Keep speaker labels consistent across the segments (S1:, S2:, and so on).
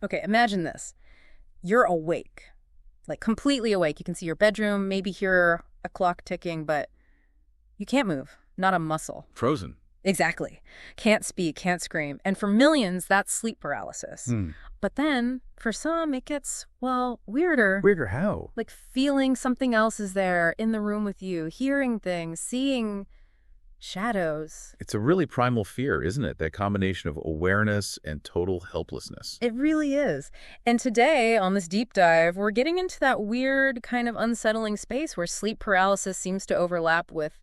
S1: Okay, imagine this. You're awake, like completely awake. You can see your bedroom, maybe hear a clock ticking, but you can't move, not a muscle.
S2: Frozen.
S1: Exactly. Can't speak, can't scream. And for millions, that's sleep paralysis.
S2: Hmm.
S1: But then, for some, it gets, well, weirder.
S2: Weirder how?
S1: Like feeling something else is there in the room with you, hearing things, seeing shadows.
S2: It's a really primal fear, isn't it? That combination of awareness and total helplessness.
S1: It really is. And today, on this deep dive, we're getting into that weird, kind of unsettling space where sleep paralysis seems to overlap with,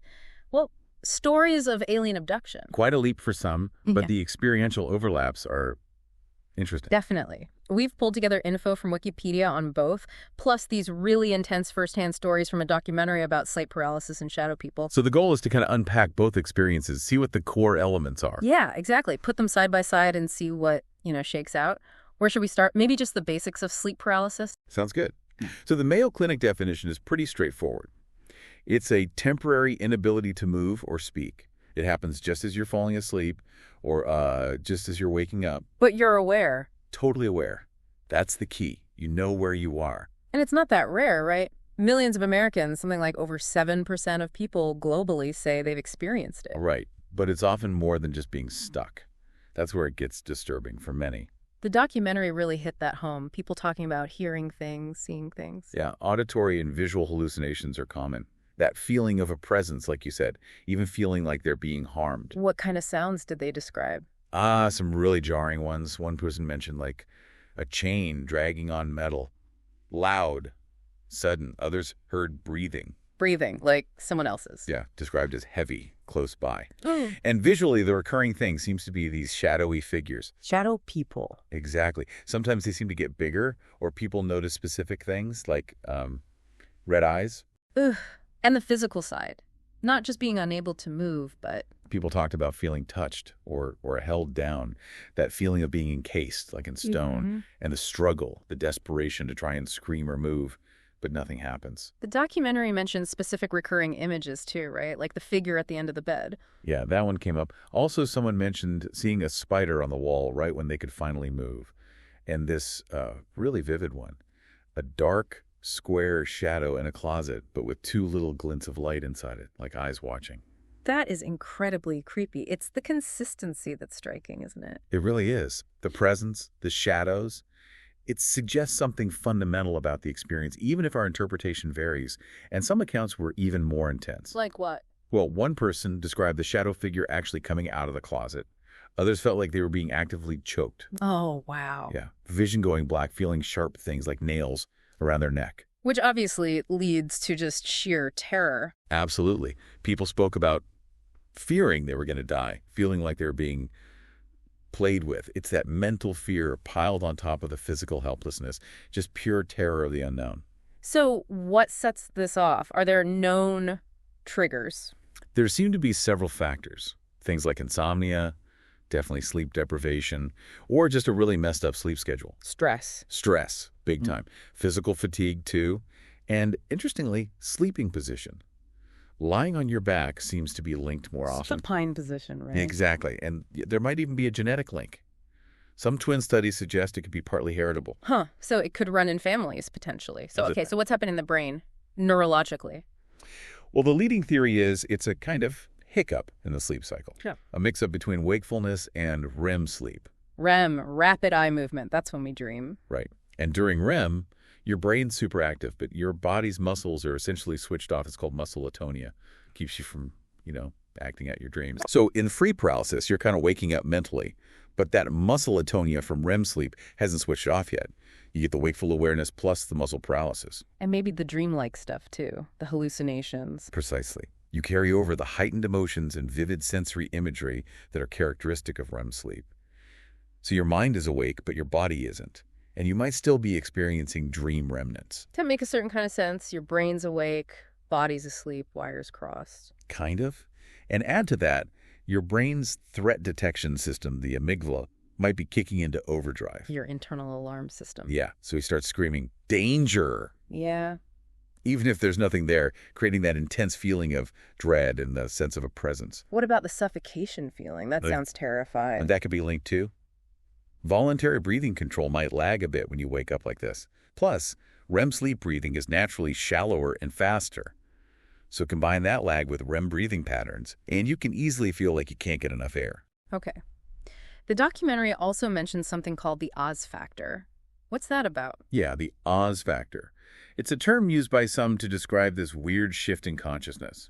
S1: well, stories of alien abduction.
S2: Quite a leap for some, but
S1: Yeah.
S2: the experiential overlaps are interesting.
S1: Definitely. We've pulled together info from Wikipedia on both, plus these really intense firsthand stories from a documentary about sleep paralysis and shadow people.
S2: So the goal is to kind of unpack both experiences, see what the core elements are.
S1: Yeah, exactly. Put them side by side and see what, shakes out. Where should we start? Maybe just the basics of sleep paralysis?
S2: Sounds good. So the Mayo Clinic definition is pretty straightforward. It's a temporary inability to move or speak. It happens just as you're falling asleep or just as you're waking up.
S1: But you're aware.
S2: Totally aware. That's the key. You know where you are.
S1: And it's not that rare, right? Millions of Americans, something like over 7% of people globally say they've experienced it.
S2: Right. But it's often more than just being stuck. That's where it gets disturbing for many.
S1: The documentary really hit that home. People talking about hearing things, seeing things.
S2: Yeah, auditory and visual hallucinations are common. That feeling of a presence, like you said, even feeling like they're being harmed.
S1: What kind of sounds did they describe?
S2: Some really jarring ones. One person mentioned like a chain dragging on metal. Loud, sudden. Others heard breathing.
S1: Breathing, like someone else's.
S2: Yeah, described as heavy, close by.
S1: Mm.
S2: And visually, the recurring thing seems to be these shadowy figures.
S1: Shadow people.
S2: Exactly. Sometimes they seem to get bigger, or people notice specific things like red eyes.
S1: Ugh. And the physical side. Not just being unable to move, but...
S2: People talked about feeling touched or held down, that feeling of being encased, like in stone, and the struggle, the desperation to try and scream or move, but nothing happens.
S1: The documentary mentions specific recurring images too, right? Like the figure at the end of the bed.
S2: Yeah, that one came up. Also, someone mentioned seeing a spider on the wall right when they could finally move. And this really vivid one, a dark, square shadow in a closet, but with two little glints of light inside it, like eyes watching.
S1: That is incredibly creepy. It's the consistency that's striking, isn't it?
S2: It really is. The presence, the shadows, it suggests something fundamental about the experience, even if our interpretation varies. And some accounts were even more intense.
S1: Like what?
S2: Well, one person described the shadow figure actually coming out of the closet. Others felt like they were being actively choked.
S1: Oh, wow.
S2: Yeah. Vision going black, feeling sharp things like nails around their neck.
S1: Which obviously leads to just sheer terror.
S2: Absolutely. People spoke about fearing they were going to die, feeling like they were being played with. It's that mental fear piled on top of the physical helplessness, just pure terror of the unknown.
S1: So what sets this off? Are there known triggers?
S2: There seem to be several factors. Things like insomnia, definitely sleep deprivation, or just a really messed up sleep schedule.
S1: Stress.
S2: Stress, big time. Physical fatigue, too. And interestingly, sleeping position. Lying on your back seems to be linked more often.
S1: Supine position, right?
S2: Exactly. And there might even be a genetic link. Some twin studies suggest it could be partly heritable.
S1: Huh. So it could run in families, potentially. So, okay, so what's happening in the brain, neurologically?
S2: Well, the leading theory is it's a kind of hiccup in the sleep cycle.
S1: Yeah.
S2: A mix-up between wakefulness and REM sleep.
S1: REM, rapid eye movement. That's when we dream.
S2: Right. And during REM, your brain's super active, but your body's muscles are essentially switched off. It's called muscle atonia. Keeps you from, acting out your dreams. So in free paralysis, you're kind of waking up mentally, but that muscle atonia from REM sleep hasn't switched off yet. You get the wakeful awareness plus the muscle paralysis.
S1: And maybe the dreamlike stuff, too. The hallucinations.
S2: Precisely. You carry over the heightened emotions and vivid sensory imagery that are characteristic of REM sleep. So your mind is awake, but your body isn't. And you might still be experiencing dream remnants.
S1: To make a certain kind of sense, your brain's awake, body's asleep, wires crossed.
S2: Kind of. And add to that, your brain's threat detection system, the amygdala, might be kicking into overdrive.
S1: Your internal alarm system.
S2: Yeah, so he starts screaming, danger!
S1: Yeah.
S2: Even if there's nothing there, creating that intense feeling of dread and the sense of a presence.
S1: What about the suffocation feeling? That sounds terrifying.
S2: And that could be linked too. Voluntary breathing control might lag a bit when you wake up like this. Plus, REM sleep breathing is naturally shallower and faster. So combine that lag with REM breathing patterns, and you can easily feel like you can't get enough air.
S1: Okay. The documentary also mentions something called the Oz factor. What's that about?
S2: Yeah, the Oz factor. It's a term used by some to describe this weird shift in consciousness.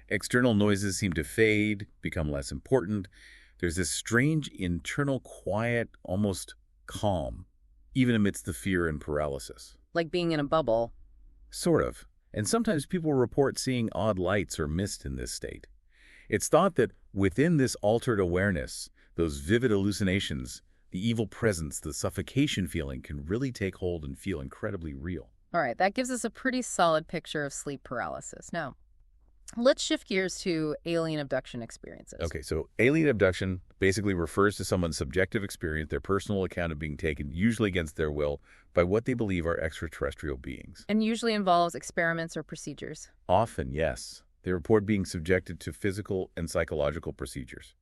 S2: External noises seem to fade, become less important. There's this strange internal quiet, almost calm, even amidst the fear and paralysis.
S1: Like being in a bubble.
S2: Sort of. And sometimes people report seeing odd lights or mist in this state. It's thought that within this altered awareness, those vivid hallucinations, the evil presence, the suffocation feeling can really take hold and feel incredibly real.
S1: All right, that gives us a pretty solid picture of sleep paralysis. Now, let's shift gears to alien abduction experiences.
S2: Okay, so alien abduction basically refers to someone's subjective experience, their personal account of being taken, usually against their will, by what they believe are extraterrestrial beings.
S1: And usually involves experiments or procedures.
S2: Often, yes. They report being subjected to physical and psychological procedures.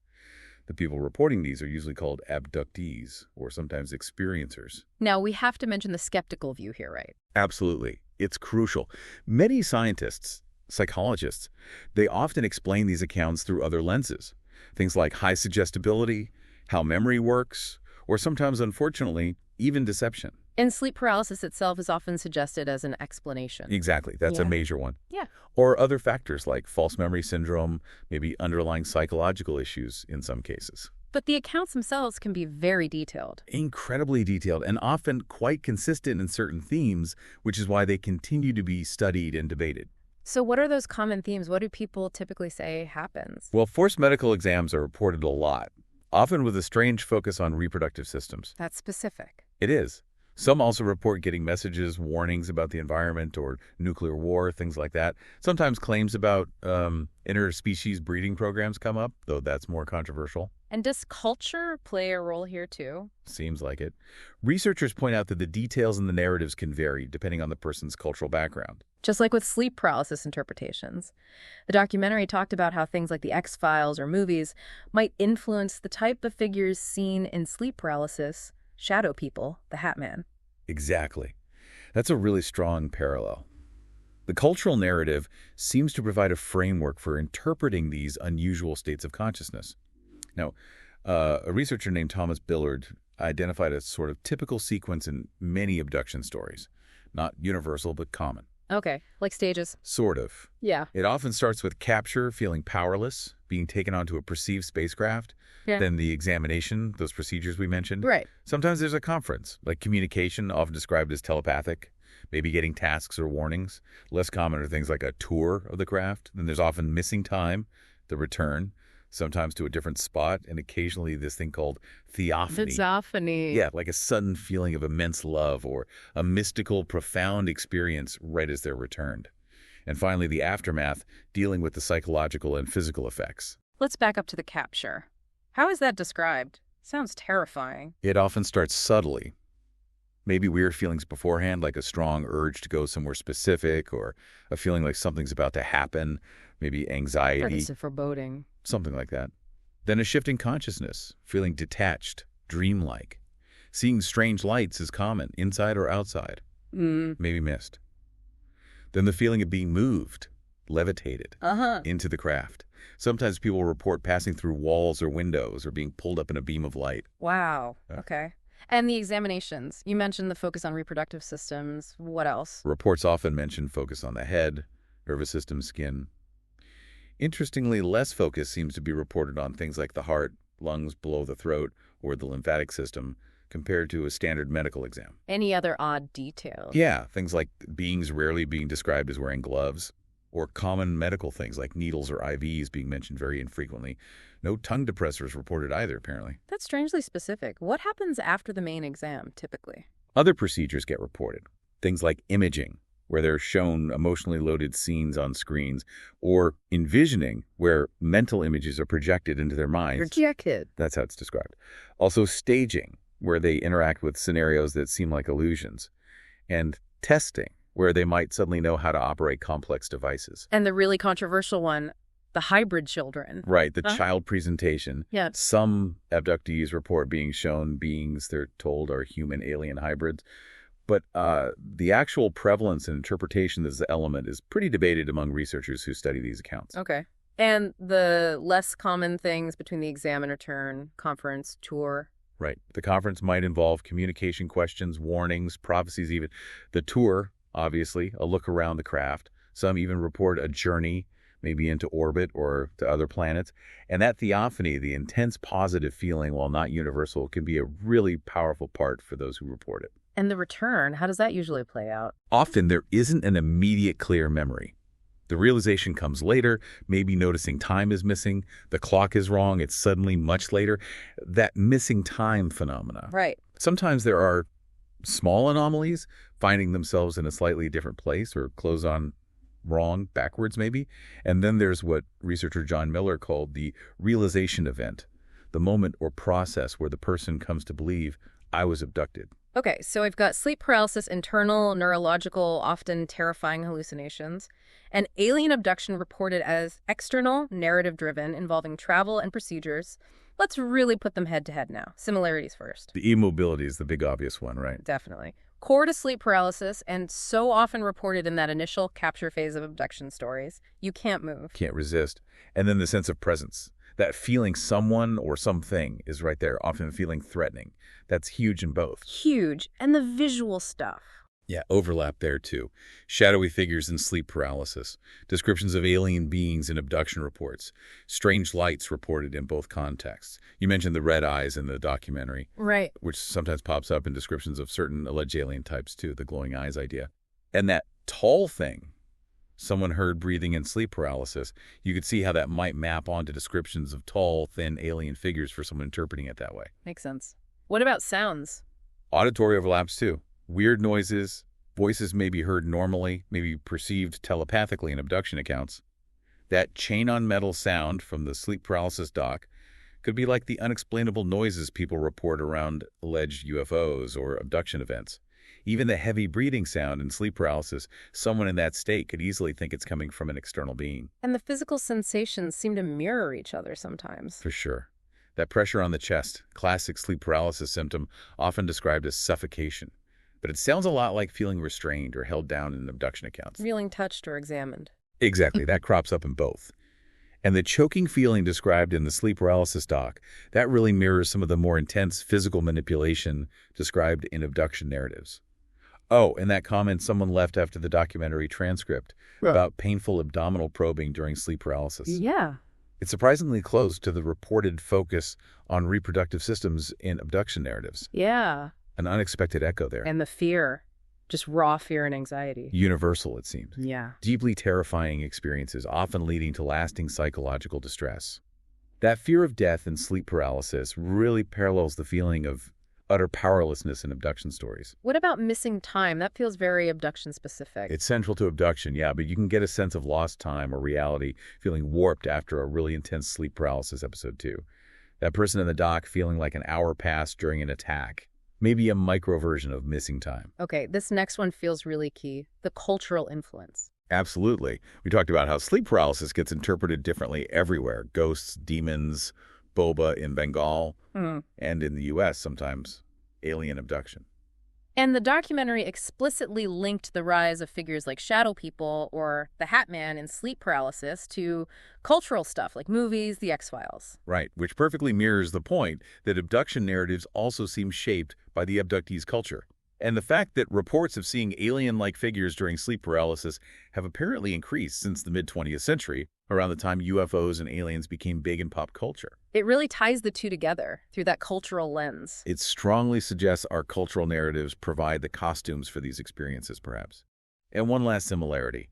S2: The people reporting these are usually called abductees, or sometimes experiencers.
S1: Now, we have to mention the skeptical view here, right?
S2: Absolutely. It's crucial. Many scientists, psychologists, they often explain these accounts through other lenses. Things like high suggestibility, how memory works, or sometimes, unfortunately, even deception.
S1: And sleep paralysis itself is often suggested as an explanation.
S2: Exactly. That's a major one.
S1: Yeah.
S2: Or other factors like false memory syndrome, maybe underlying psychological issues in some cases.
S1: But the accounts themselves can be very detailed.
S2: Incredibly detailed and often quite consistent in certain themes, which is why they continue to be studied and debated.
S1: So what are those common themes? What do people typically say happens?
S2: Well, forced medical exams are reported a lot, often with a strange focus on reproductive systems.
S1: That's specific.
S2: It is. Some also report getting messages, warnings about the environment or nuclear war, things like that. Sometimes claims about interspecies breeding programs come up, though that's more controversial.
S1: And does culture play a role here too?
S2: Seems like it. Researchers point out that the details in the narratives can vary depending on the person's cultural background.
S1: Just like with sleep paralysis interpretations. The documentary talked about how things like the X-Files or movies might influence the type of figures seen in sleep paralysis. Shadow people, the Hat Man.
S2: Exactly. That's a really strong parallel. The cultural narrative seems to provide a framework for interpreting these unusual states of consciousness. Now, a researcher named Thomas Billard identified a sort of typical sequence in many abduction stories. Not universal, but common.
S1: Okay, like stages.
S2: Sort of.
S1: Yeah.
S2: It often starts with capture, feeling powerless, being taken onto a perceived spacecraft.
S1: Yeah.
S2: Then the examination, those procedures we mentioned.
S1: Right.
S2: Sometimes there's a conference, like communication, often described as telepathic, maybe getting tasks or warnings. Less common are things like a tour of the craft. Then there's often missing time, the return, sometimes to a different spot, and occasionally this thing called theophany.
S1: Theophany.
S2: Yeah, like a sudden feeling of immense love or a mystical, profound experience right as they're returned. And finally, the aftermath, dealing with the psychological and physical effects.
S1: Let's back up to the capture. How is that described? Sounds terrifying.
S2: It often starts subtly. Maybe weird feelings beforehand, like a strong urge to go somewhere specific or a feeling like something's about to happen, maybe anxiety.
S1: It's a foreboding.
S2: Something like that. Then a shift in consciousness, feeling detached, dreamlike. Seeing strange lights is common, inside or outside. Maybe missed. Then the feeling of being moved, levitated, into the craft. Sometimes people report passing through walls or windows or being pulled up in a beam of light.
S1: Wow. Okay. And the examinations. You mentioned the focus on reproductive systems. What else?
S2: Reports often mention focus on the head, nervous system, skin. Interestingly, less focus seems to be reported on things like the heart, lungs below the throat, or the lymphatic system, compared to a standard medical exam.
S1: Any other odd details?
S2: Yeah, things like beings rarely being described as wearing gloves, or common medical things like needles or IVs being mentioned very infrequently. No tongue depressors reported either, apparently.
S1: That's strangely specific. What happens after the main exam, typically?
S2: Other procedures get reported. Things like imaging, where they're shown emotionally loaded scenes on screens, or envisioning, where mental images are projected into their minds.
S1: Projected.
S2: That's how it's described. Also staging, where they interact with scenarios that seem like illusions. And testing, where they might suddenly know how to operate complex devices.
S1: And the really controversial one, the hybrid children.
S2: Right, the child presentation.
S1: Yeah.
S2: Some abductees report being shown beings they're told are human-alien hybrids. But the actual prevalence and interpretation of this element is pretty debated among researchers who study these accounts.
S1: Okay. And the less common things between the exam and return, conference, tour.
S2: Right. The conference might involve communication questions, warnings, prophecies even. The tour, obviously, a look around the craft. Some even report a journey, maybe into orbit or to other planets. And that theophany, the intense positive feeling, while not universal, can be a really powerful part for those who report it.
S1: And the return, how does that usually play out?
S2: Often there isn't an immediate clear memory. The realization comes later, maybe noticing time is missing, the clock is wrong, it's suddenly much later. That missing time phenomena.
S1: Right.
S2: Sometimes there are small anomalies, finding themselves in a slightly different place or clothes on wrong, backwards maybe. And then there's what researcher John Miller called the realization event, the moment or process where the person comes to believe, I was abducted.
S1: Okay, so we've got sleep paralysis, internal, neurological, often terrifying hallucinations, and alien abduction reported as external, narrative-driven, involving travel and procedures. Let's really put them head-to-head now. Similarities first.
S2: The immobility is the big obvious one, right?
S1: Definitely. Core to sleep paralysis, and so often reported in that initial capture phase of abduction stories. You can't move.
S2: Can't resist. And then the sense of presence. That feeling someone or something is right there, often feeling threatening. That's huge in both.
S1: Huge. And the visual stuff.
S2: Yeah, overlap there too. Shadowy figures in sleep paralysis. Descriptions of alien beings in abduction reports. Strange lights reported in both contexts. You mentioned the red eyes in the documentary.
S1: Right.
S2: Which sometimes pops up in descriptions of certain alleged alien types too, the glowing eyes idea. And that tall thing someone heard breathing in sleep paralysis, you could see how that might map onto descriptions of tall, thin alien figures for someone interpreting it that way.
S1: Makes sense. What about sounds?
S2: Auditory overlaps too. Weird noises, voices may be heard normally, maybe perceived telepathically in abduction accounts. That chain-on-metal sound from the sleep paralysis doc could be like the unexplainable noises people report around alleged UFOs or abduction events. Even the heavy breathing sound in sleep paralysis, someone in that state could easily think it's coming from an external being.
S1: And the physical sensations seem to mirror each other sometimes.
S2: For sure. That pressure on the chest, classic sleep paralysis symptom, often described as suffocation. But it sounds a lot like feeling restrained or held down in abduction accounts.
S1: Feeling touched or examined.
S2: Exactly. That crops up in both. And the choking feeling described in the sleep paralysis doc, that really mirrors some of the more intense physical manipulation described in abduction narratives. Oh, and that comment someone left after the documentary transcript about painful abdominal probing during sleep paralysis.
S1: Yeah.
S2: It's surprisingly close to the reported focus on reproductive systems in abduction narratives.
S1: Yeah.
S2: An unexpected echo there.
S1: And the fear. Just raw fear and anxiety.
S2: Universal, it seems.
S1: Yeah.
S2: Deeply terrifying experiences, often leading to lasting psychological distress. That fear of death and sleep paralysis really parallels the feeling of utter powerlessness in abduction stories.
S1: What about missing time? That feels very abduction specific.
S2: It's central to abduction, yeah, but you can get a sense of lost time or reality feeling warped after a really intense sleep paralysis episode too. That person in the dock feeling like an hour passed during an attack. Maybe a micro version of missing time.
S1: Okay, this next one feels really key. The cultural influence.
S2: Absolutely. We talked about how sleep paralysis gets interpreted differently everywhere. Ghosts, demons, boba in Bengal, and in the U.S. sometimes alien abduction.
S1: And the documentary explicitly linked the rise of figures like shadow people or the Hat Man in sleep paralysis to cultural stuff like movies, The X-Files.
S2: Right, which perfectly mirrors the point that abduction narratives also seem shaped by the abductee's culture. And the fact that reports of seeing alien-like figures during sleep paralysis have apparently increased since the mid-20th century, around the time UFOs and aliens became big in pop culture.
S1: It really ties the two together through that cultural lens.
S2: It strongly suggests our cultural narratives provide the costumes for these experiences, perhaps. And one last similarity,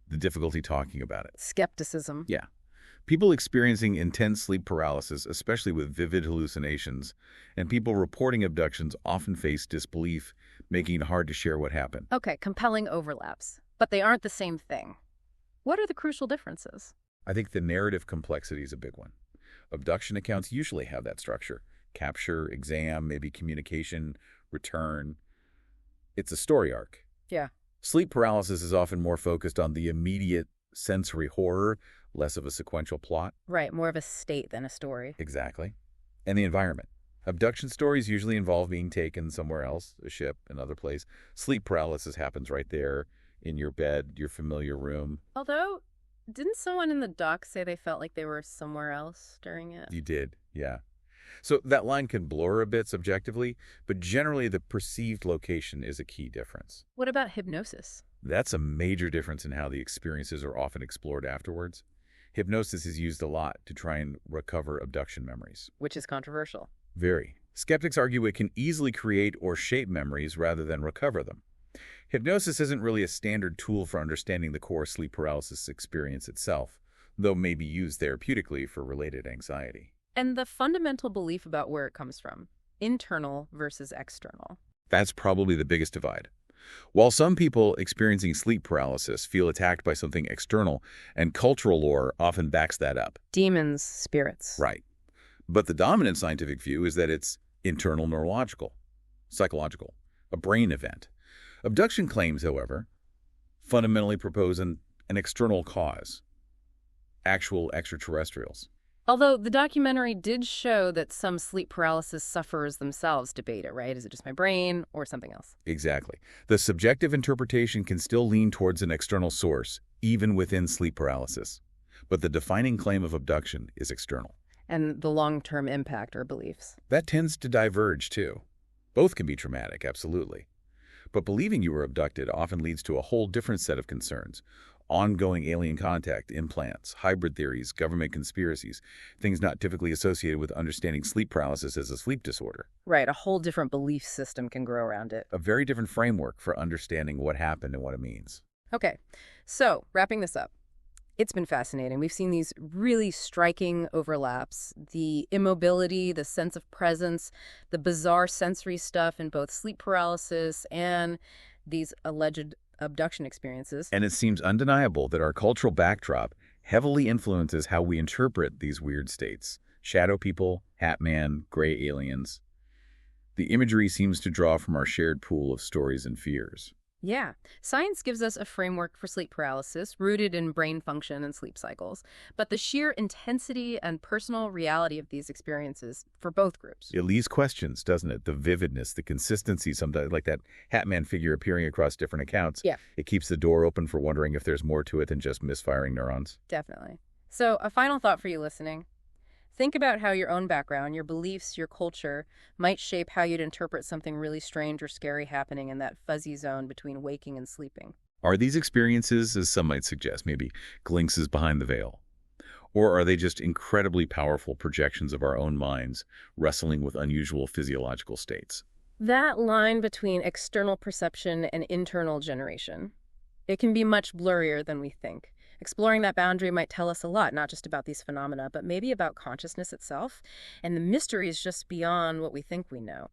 S2: the difficulty talking about it.
S1: Skepticism.
S2: Yeah. People experiencing intense sleep paralysis, especially with vivid hallucinations, and people reporting abductions often face disbelief, making it hard to share what happened.
S1: Okay, compelling overlaps. But they aren't the same thing. What are the crucial differences?
S2: I think the narrative complexity is a big one. Abduction accounts usually have that structure. Capture, exam, maybe communication, return. It's a story arc.
S1: Yeah.
S2: Sleep paralysis is often more focused on the immediate sensory horror, less of a sequential plot.
S1: Right, more of a state than a story.
S2: Exactly. And the environment. Abduction stories usually involve being taken somewhere else, a ship, another place. Sleep paralysis happens right there in your bed, your familiar room.
S1: Although, didn't someone in the doc say they felt like they were somewhere else during it?
S2: You did, yeah. So that line can blur a bit subjectively, but generally the perceived location is a key difference.
S1: What about hypnosis?
S2: That's a major difference in how the experiences are often explored afterwards. Hypnosis is used a lot to try and recover abduction memories.
S1: Which is controversial.
S2: Very. Skeptics argue it can easily create or shape memories rather than recover them. Hypnosis isn't really a standard tool for understanding the core sleep paralysis experience itself, though may be used therapeutically for related anxiety.
S1: And the fundamental belief about where it comes from, internal versus external.
S2: That's probably the biggest divide. While some people experiencing sleep paralysis feel attacked by something external, and cultural lore often backs that up.
S1: Demons, spirits.
S2: Right. But the dominant scientific view is that it's internal neurological, psychological, a brain event. Abduction claims, however, fundamentally propose an external cause, actual extraterrestrials.
S1: Although the documentary did show that some sleep paralysis sufferers themselves debate it, right? Is it just my brain or something else?
S2: Exactly. The subjective interpretation can still lean towards an external source, even within sleep paralysis. But the defining claim of abduction is external.
S1: And the long-term impact or beliefs.
S2: That tends to diverge, too. Both can be traumatic, absolutely. But believing you were abducted often leads to a whole different set of concerns. Ongoing alien contact, implants, hybrid theories, government conspiracies, things not typically associated with understanding sleep paralysis as a sleep disorder.
S1: Right, a whole different belief system can grow around it.
S2: A very different framework for understanding what happened and what it means.
S1: Okay, so wrapping this up. It's been fascinating. We've seen these really striking overlaps. The immobility, the sense of presence, the bizarre sensory stuff in both sleep paralysis and these alleged abduction experiences.
S2: And it seems undeniable that our cultural backdrop heavily influences how we interpret these weird states. Shadow people, Hat Man, gray aliens. The imagery seems to draw from our shared pool of stories and fears.
S1: Yeah. Science gives us a framework for sleep paralysis rooted in brain function and sleep cycles, but the sheer intensity and personal reality of these experiences for both groups.
S2: It leaves questions, doesn't it? The vividness, the consistency, sometimes like that Hat Man figure appearing across different accounts.
S1: Yeah.
S2: It keeps the door open for wondering if there's more to it than just misfiring neurons.
S1: Definitely. So a final thought for you listening. Think about how your own background, your beliefs, your culture might shape how you'd interpret something really strange or scary happening in that fuzzy zone between waking and sleeping.
S2: Are these experiences, as some might suggest, maybe glimpses behind the veil? Or are they just incredibly powerful projections of our own minds wrestling with unusual physiological states?
S1: That line between external perception and internal generation, it can be much blurrier than we think. Exploring that boundary might tell us a lot, not just about these phenomena, but maybe about consciousness itself and the mysteries just beyond what we think we know.